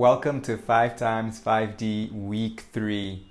Welcome to 5 times 5D Week 3.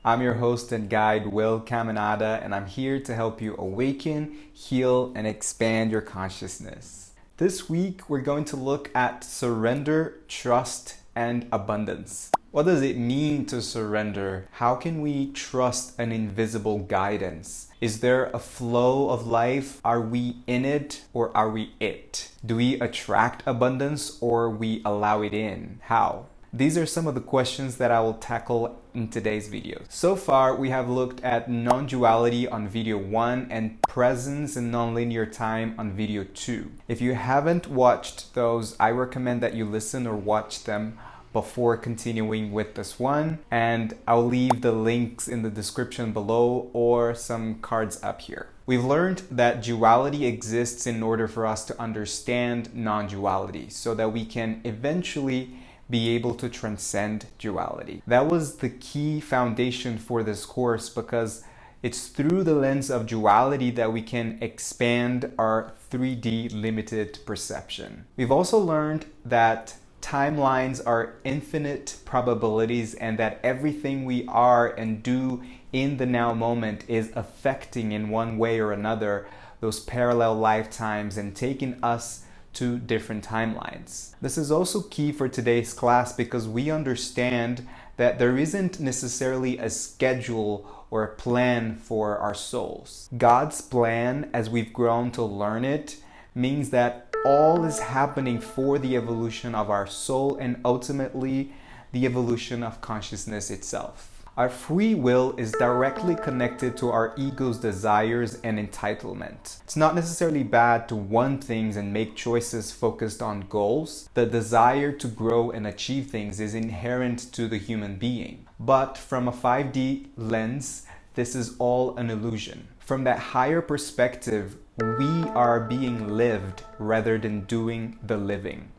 I'm your host and guide, Will Caminada, and I'm here to help you awaken, heal, and expand your consciousness. This week, we're going to look at surrender, trust, and abundance. What does it mean to surrender? How can we trust an invisible guidance? Is there a flow of life? Are we in it or are we it? Do we attract abundance or we allow it in? How? These are some of the questions that I will tackle in today's video. So far, we have looked at non-duality on video 1 and presence and nonlinear time on video 2. If you haven't watched those, I recommend that you listen or watch them before continuing with this one, and I'll leave the links in the description below or some cards up here. We've learned that duality exists in order for us to understand non-duality so that we can eventually be able to transcend duality. That was the key foundation for this course because it's through the lens of duality that we can expand our 3D limited perception. We've also learned that timelines are infinite probabilities and that everything we are and do in the now moment is affecting in one way or another those parallel lifetimes and taking us to different timelines. This is also key for today's class because we understand that there isn't necessarily a schedule or a plan for our souls. God's plan, as we've grown to learn it, means that all is happening for the evolution of our soul and ultimately the evolution of consciousness itself. Our free will is directly connected to our ego's desires and entitlement. It's not necessarily bad to want things and make choices focused on goals. The desire to grow and achieve things is inherent to the human being. But from a 5D lens, this is all an illusion. From that higher perspective, we are being lived rather than doing the living.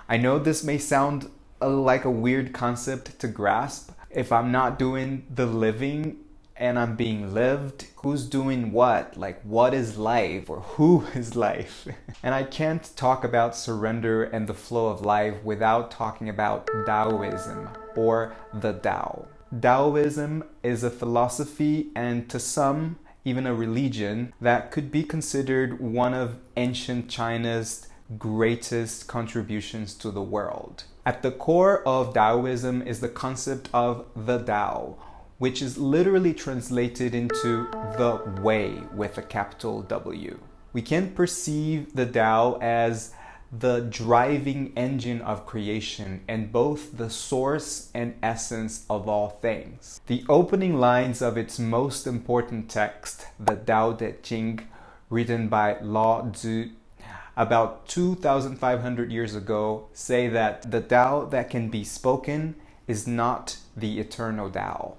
I know this may sound like a weird concept to grasp. If I'm not doing the living and I'm being lived, who's doing what? Like, what is life or who is life? And I can't talk about surrender and the flow of life without talking about Taoism or the Tao. Taoism is a philosophy and to some, even a religion that could be considered one of ancient China's greatest contributions to the world. At the core of Taoism is the concept of the Tao, which is literally translated into the way with a capital W. We can perceive the Tao as the driving engine of creation and both the source and essence of all things. The opening lines of its most important text, the Tao Te Ching, written by Lao Tzu about 2,500 years ago, say that the Tao that can be spoken is not the eternal Tao.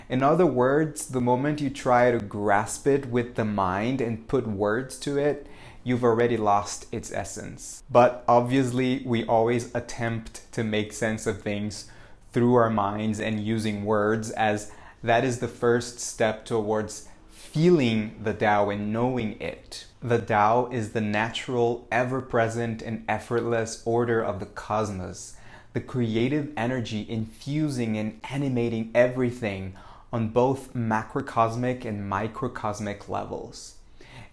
In other words, the moment you try to grasp it with the mind and put words to it, you've already lost its essence. But obviously, we always attempt to make sense of things through our minds and using words, as that is the first step towards feeling the Tao and knowing it. The Tao is the natural, ever-present, and effortless order of the cosmos, the creative energy infusing and animating everything on both macrocosmic and microcosmic levels.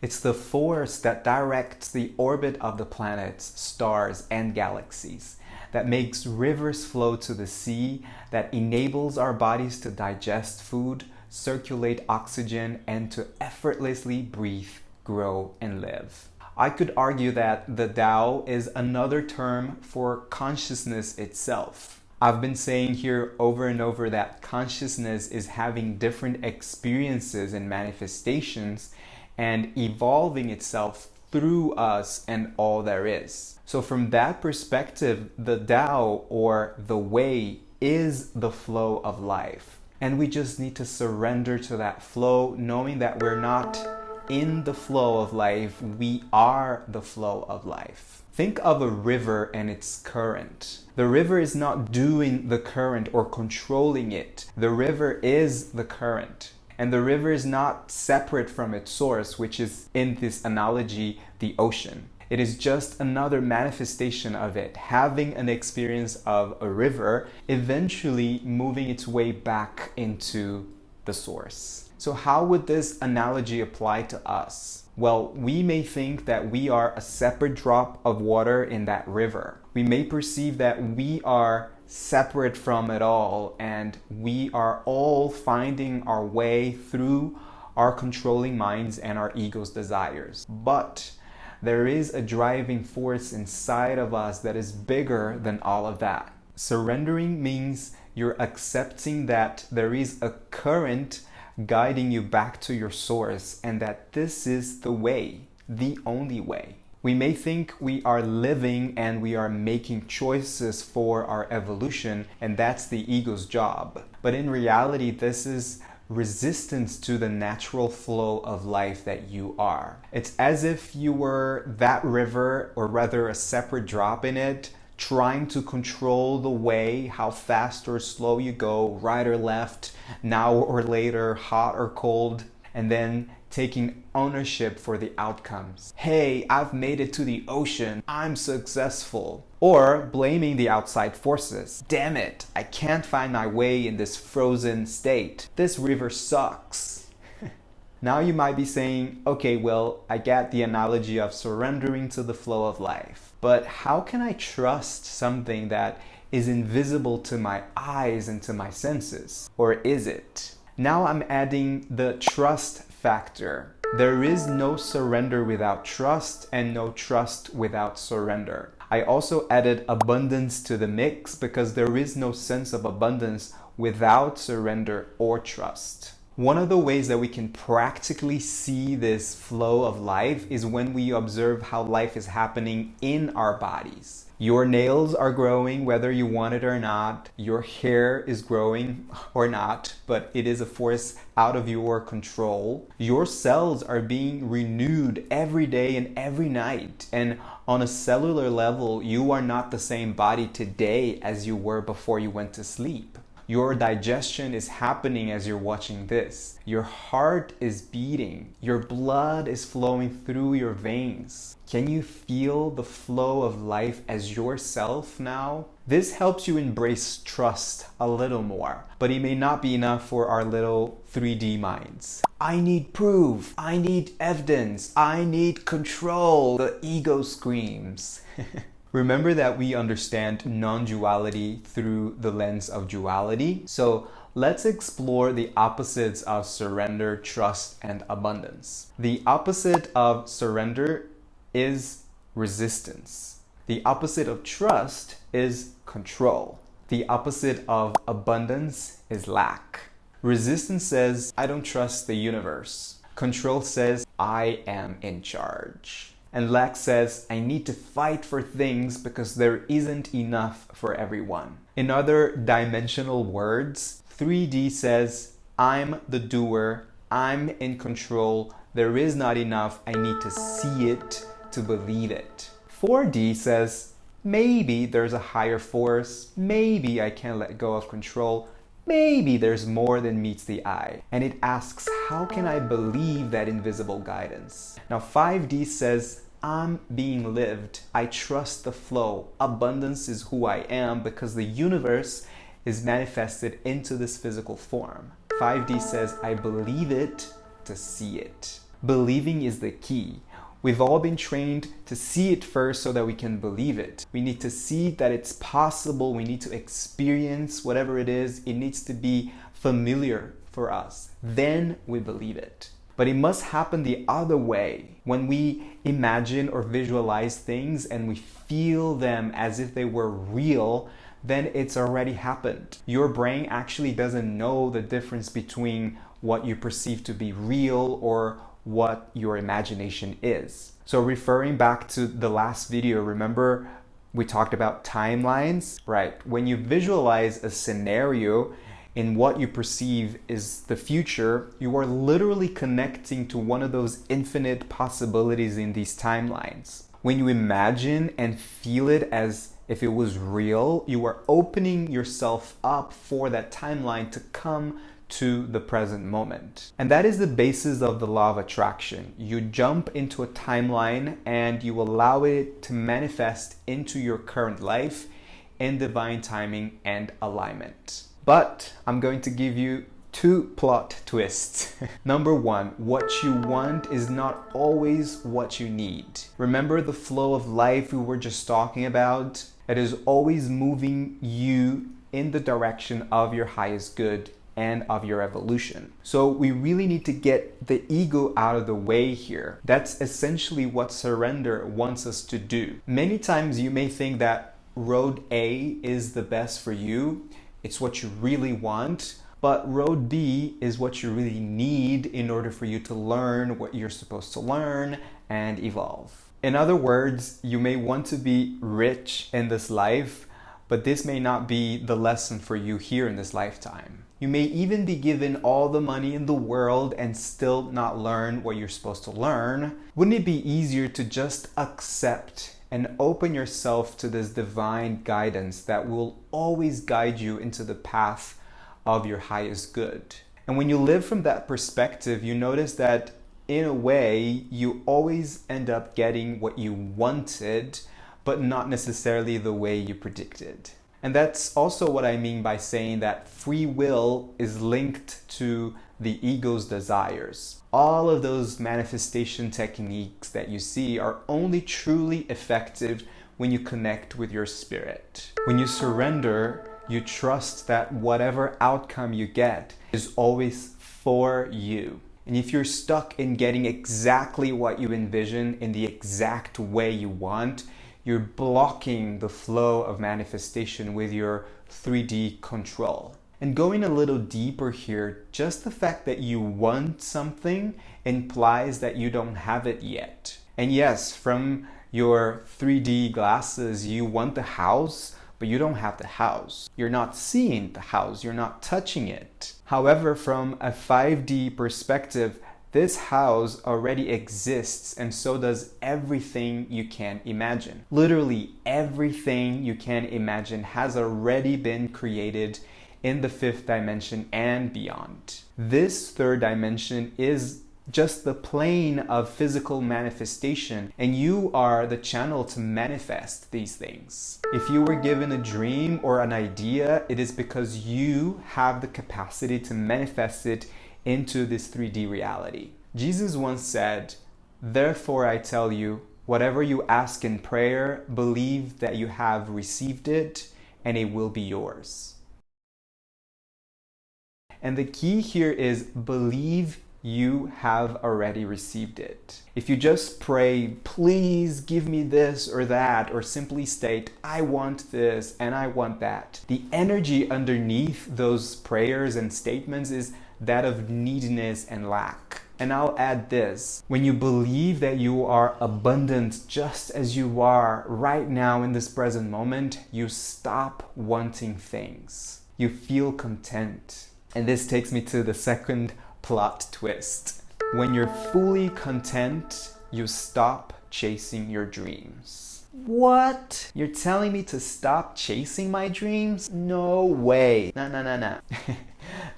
It's the force that directs the orbit of the planets, stars, and galaxies, that makes rivers flow to the sea, that enables our bodies to digest food, circulate oxygen, and to effortlessly breathe, grow, and live. I could argue that the Tao is another term for consciousness itself. I've been saying here over and over that consciousness is having different experiences and manifestations and evolving itself through us and all there is. So from that perspective, the Tao or the way is the flow of life. And we just need to surrender to that flow, knowing that we're not in the flow of life, we are the flow of life. Think of a river and its current. The river is not doing the current or controlling it. The river is the current. And the river is not separate from its source, which is, in this analogy, the ocean. It is just another manifestation of it, having an experience of a river, eventually moving its way back into the source. So how would this analogy apply to us? Well, we may think that we are a separate drop of water in that river. We may perceive that we are separate from it all, and we are all finding our way through our controlling minds and our ego's desires. But there is a driving force inside of us that is bigger than all of that. Surrendering means you're accepting that there is a current guiding you back to your source, and that this is the way, the only way. We may think we are living and we are making choices for our evolution, and that's the ego's job. But in reality, this is resistance to the natural flow of life that you are. It's as if you were that river, or rather a separate drop in it, trying to control the way, how fast or slow you go, right or left, now or later, hot or cold, and then taking ownership for the outcomes. Hey, I've made it to the ocean, I'm successful. Or blaming the outside forces. Damn it, I can't find my way in this frozen state. This river sucks. Now you might be saying, okay, well, I get the analogy of surrendering to the flow of life. But how can I trust something that is invisible to my eyes and to my senses? Or is it? Now I'm adding the trust factor. There is no surrender without trust, and no trust without surrender. I also added abundance to the mix because there is no sense of abundance without surrender or trust. One of the ways that we can practically see this flow of life is when we observe how life is happening in our bodies. Your nails are growing whether you want it or not. Your hair is growing or not, but it is a force out of your control. Your cells are being renewed every day and every night. And on a cellular level, you are not the same body today as you were before you went to sleep. Your digestion is happening as you're watching this. Your heart is beating. Your blood is flowing through your veins. Can you feel the flow of life as yourself now? This helps you embrace trust a little more, but it may not be enough for our little 3D minds. I need proof. I need evidence. I need control. The ego screams. Remember that we understand non-duality through the lens of duality. So let's explore the opposites of surrender, trust, and abundance. The opposite of surrender is resistance. The opposite of trust is control. The opposite of abundance is lack. Resistance says, I don't trust the universe. Control says, I am in charge. And lack says, I need to fight for things because there isn't enough for everyone. In other dimensional words, 3D says, I'm the doer, I'm in control, there is not enough, I need to see it to believe it. 4D says, maybe there's a higher force, maybe I can let go of control, maybe there's more than meets the eye. And it asks, how can I believe that invisible guidance? Now 5D says, I'm being lived. I trust the flow. Abundance is who I am because the universe is manifested into this physical form. 5D says, I believe it to see it. Believing is the key. We've all been trained to see it first so that we can believe it. We need to see that it's possible. We need to experience whatever it is. It needs to be familiar for us. Then we believe it. But it must happen the other way. When we imagine or visualize things and we feel them as if they were real, then it's already happened. Your brain actually doesn't know the difference between what you perceive to be real or what your imagination is. So referring back to the last video, remember we talked about timelines, right? When you visualize a scenario in what you perceive is the future, you are literally connecting to one of those infinite possibilities in these timelines. When you imagine and feel it as if it was real, you are opening yourself up for that timeline to come to the present moment. And that is the basis of the law of attraction. You jump into a timeline and you allow it to manifest into your current life in divine timing and alignment. But I'm going to give you two plot twists. Number one, what you want is not always what you need. Remember the flow of life we were just talking about? It is always moving you in the direction of your highest good and of your evolution. So we really need to get the ego out of the way here. That's essentially what surrender wants us to do. Many times you may think that road A is the best for you. It's what you really want. But road B is what you really need in order for you to learn what you're supposed to learn and evolve. In other words, you may want to be rich in this life, but this may not be the lesson for you here in this lifetime. You may even be given all the money in the world and still not learn what you're supposed to learn. Wouldn't it be easier to just accept and open yourself to this divine guidance that will always guide you into the path of your highest good? And when you live from that perspective, you notice that in a way, you always end up getting what you wanted, but not necessarily the way you predicted. And that's also what I mean by saying that free will is linked to the ego's desires. All of those manifestation techniques that you see are only truly effective when you connect with your spirit. When you surrender, you trust that whatever outcome you get is always for you. And if you're stuck in getting exactly what you envision in the exact way you want, you're blocking the flow of manifestation with your 3D control. And going a little deeper here, just the fact that you want something implies that you don't have it yet. And yes, from your 3D glasses, you want the house, but you don't have the house. You're not seeing the house, you're not touching it. However, from a 5D perspective, this house already exists, and so does everything you can imagine. Literally everything you can imagine has already been created in the 5th dimension and beyond. This 3rd dimension is just the plane of physical manifestation, and you are the channel to manifest these things. If you were given a dream or an idea, it is because you have the capacity to manifest it into this 3D reality. Jesus once said, "Therefore I tell you, whatever you ask in prayer, believe that you have received it and it will be yours." And the key here is believe you have already received it. If you just pray, "Please give me this or that," or simply state, "I want this and I want that," the energy underneath those prayers and statements is that of neediness and lack. And I'll add this: when you believe that you are abundant just as you are right now in this present moment, you stop wanting things. You feel content. And this takes me to the second plot twist. When you're fully content, you stop chasing your dreams. What? You're telling me to stop chasing my dreams? No way. No.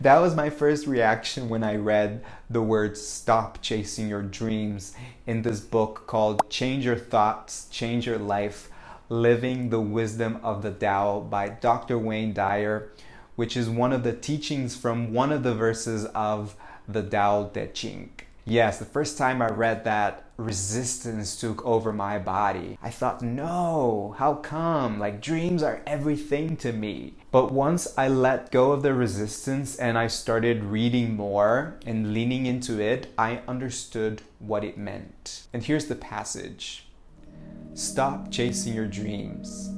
That was my first reaction when I read the words "stop chasing your dreams" in this book called Change Your Thoughts, Change Your Life, Living the Wisdom of the Tao by Dr. Wayne Dyer, which is one of the teachings from one of the verses of the Tao Te Ching. Yes, the first time I read that, resistance took over my body. I thought, no, how come? Like, dreams are everything to me. But once I let go of the resistance and I started reading more and leaning into it, I understood what it meant. And here's the passage. Stop chasing your dreams.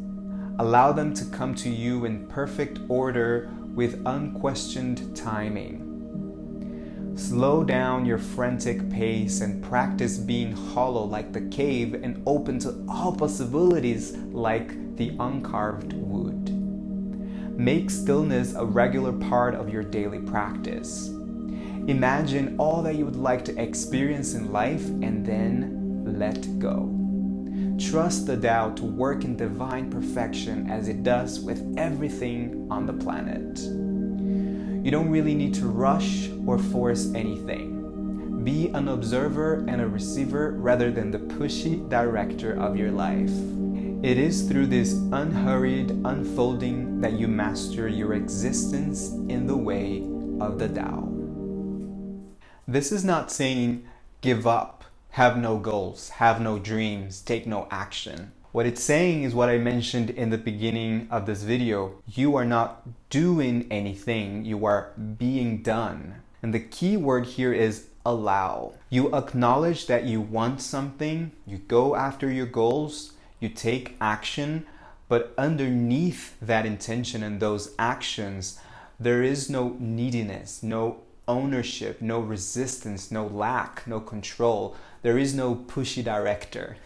Allow them to come to you in perfect order with unquestioned timing. Slow down your frantic pace and practice being hollow like the cave and open to all possibilities like the uncarved wood. Make stillness a regular part of your daily practice. Imagine all that you would like to experience in life and then let go. Trust the Tao to work in divine perfection as it does with everything on the planet. You don't really need to rush or force anything. Be an observer and a receiver rather than the pushy director of your life. It is through this unhurried unfolding that you master your existence in the way of the Tao. This is not saying give up, have no goals, have no dreams, take no action. What it's saying is what I mentioned in the beginning of this video. You are not doing anything, you are being done. And the key word here is allow. You acknowledge that you want something, you go after your goals, you take action, but underneath that intention and those actions, there is no neediness, no ownership, no resistance, no lack, no control. There is no pushy director.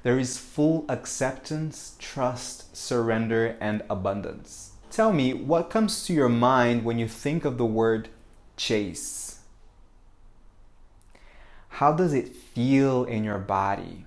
There is full acceptance, trust, surrender, and abundance. Tell me, what comes to your mind when you think of the word chase? How does it feel in your body?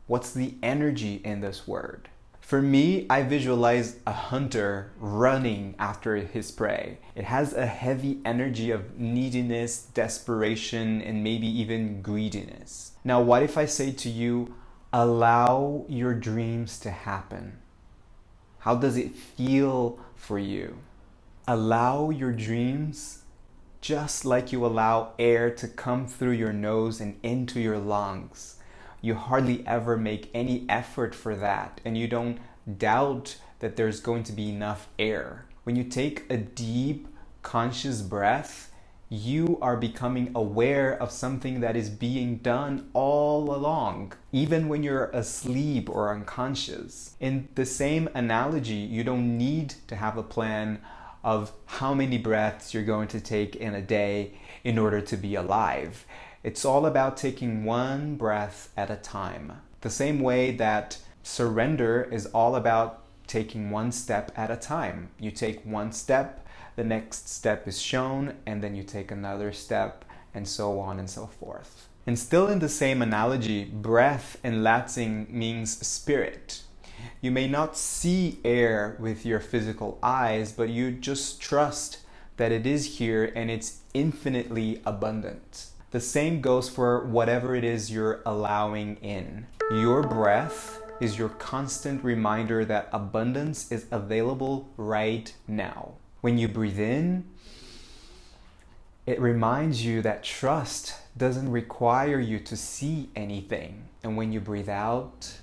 What's the energy in this word? For me, I visualize a hunter running after his prey. It has a heavy energy of neediness, desperation, and maybe even greediness. Now, what if I say to you, allow your dreams to happen? How does it feel for you? Allow your dreams just like you allow air to come through your nose and into your lungs. You hardly ever make any effort for that, and you don't doubt that there's going to be enough air. When you take a deep, conscious breath, you are becoming aware of something that is being done all along, even when you're asleep or unconscious. In the same analogy, you don't need to have a plan of how many breaths you're going to take in a day in order to be alive. It's all about taking one breath at a time. The same way that surrender is all about taking one step at a time. You take one step, the next step is shown, and then you take another step, and so on and so forth. And still in the same analogy, breath in Latin means spirit. You may not see air with your physical eyes, but you just trust that it is here and it's infinitely abundant. The same goes for whatever it is you're allowing in. Your breath is your constant reminder that abundance is available right now. When you breathe in, it reminds you that trust doesn't require you to see anything. And when you breathe out,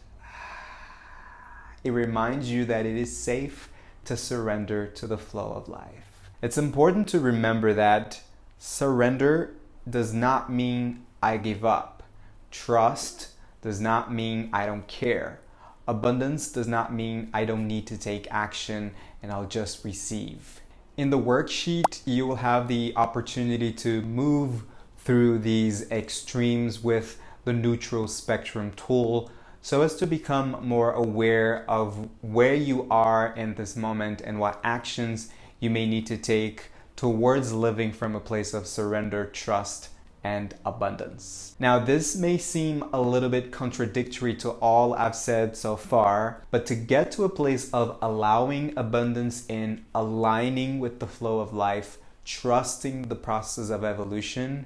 it reminds you that it is safe to surrender to the flow of life. It's important to remember that surrender does not mean I give up. Trust does not mean I don't care. Abundance does not mean I don't need to take action and I'll just receive. In the worksheet, you will have the opportunity to move through these extremes with the neutral spectrum tool so as to become more aware of where you are in this moment and what actions you may need to take towards living from a place of surrender, trust, and abundance. Now, this may seem a little bit contradictory to all I've said so far, but to get to a place of allowing abundance in aligning with the flow of life, trusting the process of evolution,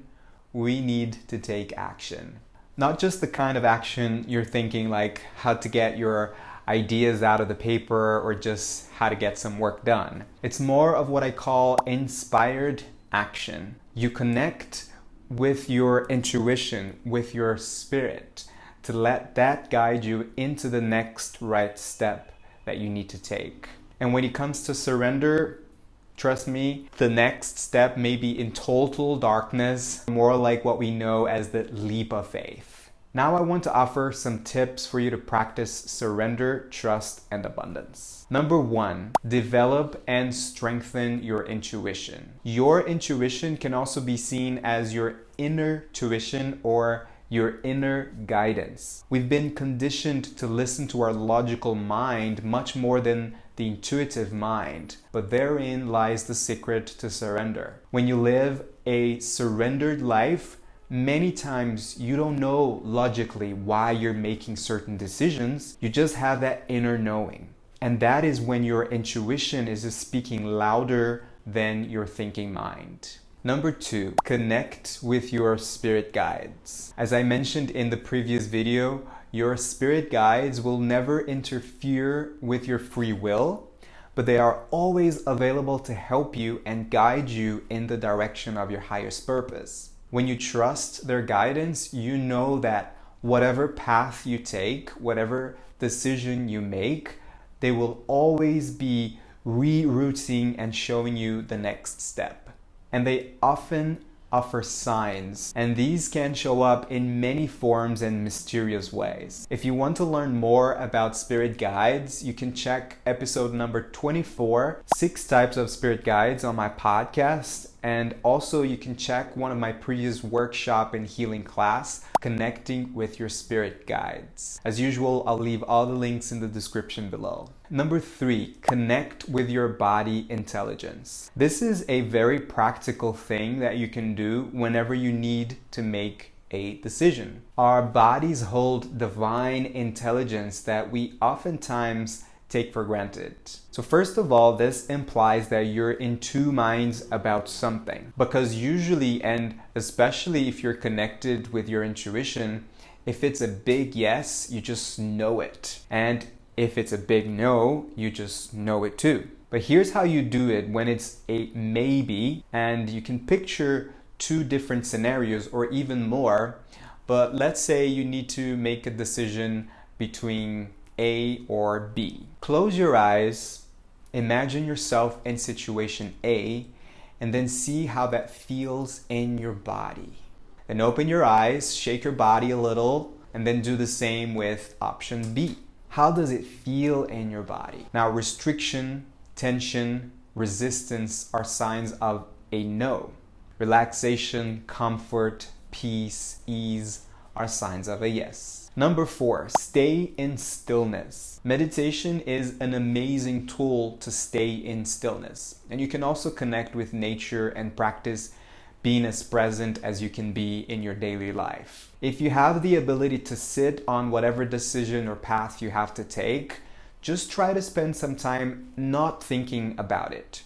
we need to take action. Not just the kind of action you're thinking, like how to get your ideas out of the paper or just how to get some work done. It's more of what I call inspired action. You connect with your intuition, with your spirit, to let that guide you into the next right step that you need to take. And when it comes to surrender, trust me, the next step may be in total darkness, more like what we know as the leap of faith. Now I want to offer some tips for you to practice surrender, trust, and abundance. Number 1, develop and strengthen your intuition. Your intuition can also be seen as your inner tuition or your inner guidance. We've been conditioned to listen to our logical mind much more than the intuitive mind, but therein lies the secret to surrender. When you live a surrendered life, many times you don't know logically why you're making certain decisions. You just have that inner knowing. And that is when your intuition is just speaking louder than your thinking mind. Number 2, connect with your spirit guides. As I mentioned in the previous video, your spirit guides will never interfere with your free will, but they are always available to help you and guide you in the direction of your highest purpose. When you trust their guidance, you know that whatever path you take, whatever decision you make, they will always be rerouting and showing you the next step. And they often offer signs, and these can show up in many forms and mysterious ways. If you want to learn more about spirit guides, you can check episode number 24, 6 types of spirit guides, on my podcast. And also you can check one of my previous workshop and healing class, Connecting with Your Spirit Guides. As usual, I'll leave all the links in the description below. Number 3, connect with your body intelligence. This is a very practical thing that you can do whenever you need to make a decision. Our bodies hold divine intelligence that we oftentimes take for granted. So first of all, this implies that you're in two minds about something, because usually, and especially if you're connected with your intuition, if it's a big yes, you just know it. And if it's a big no, you just know it too. But here's how you do it when it's a maybe, and you can picture 2 different scenarios or even more. But let's say you need to make a decision between A or B. Close your eyes, imagine yourself in situation A, and then see how that feels in your body. Then open your eyes, shake your body a little, and then do the same with option B. How does it feel in your body? Now, restriction, tension, resistance are signs of a no. Relaxation, comfort, peace, ease are signs of a yes. Number 4, stay in stillness. Meditation is an amazing tool to stay in stillness. And you can also connect with nature and practice being as present as you can be in your daily life. If you have the ability to sit on whatever decision or path you have to take, just try to spend some time not thinking about it.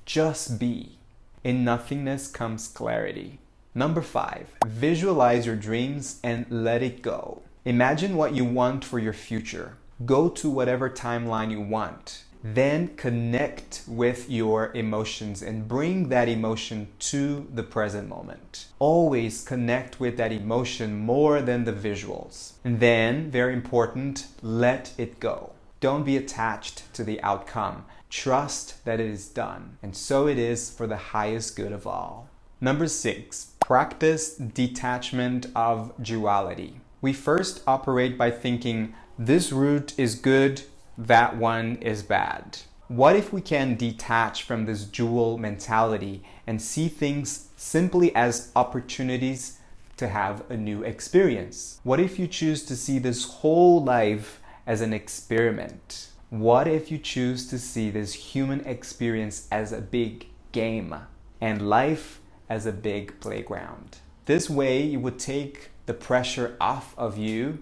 Just be. In nothingness comes clarity. Number 5, visualize your dreams and let it go. Imagine what you want for your future. Go to whatever timeline you want. Then connect with your emotions and bring that emotion to the present moment. Always connect with that emotion more than the visuals. And then, very important, let it go. Don't be attached to the outcome. Trust that it is done. And so it is for the highest good of all. Number 6, practice detachment of duality. We first operate by thinking, this route is good, that one is bad. What if we can detach from this dual mentality and see things simply as opportunities to have a new experience? What if you choose to see this whole life as an experiment? What if you choose to see this human experience as a big game and life as a big playground? This way you would take the pressure off of you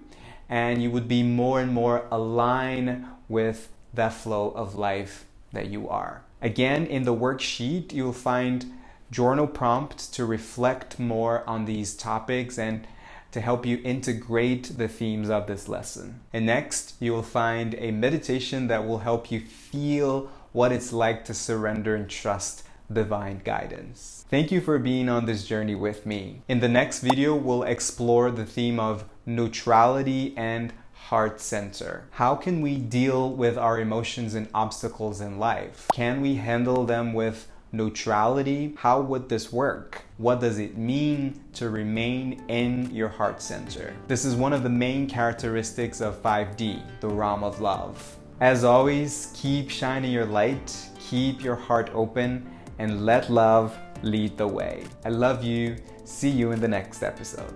and you would be more and more aligned with that flow of life that you are. Again, in the worksheet, you'll find journal prompts to reflect more on these topics and to help you integrate the themes of this lesson. And next, you will find a meditation that will help you feel what it's like to surrender and trust divine guidance. Thank you for being on this journey with me. In the next video, we'll explore the theme of neutrality and heart center. How can we deal with our emotions and obstacles in life? Can we handle them with neutrality? How would this work? What does it mean to remain in your heart center? This is one of the main characteristics of 5D, the realm of love. As always, keep shining your light, keep your heart open, and let love lead the way. I love you. See you in the next episode.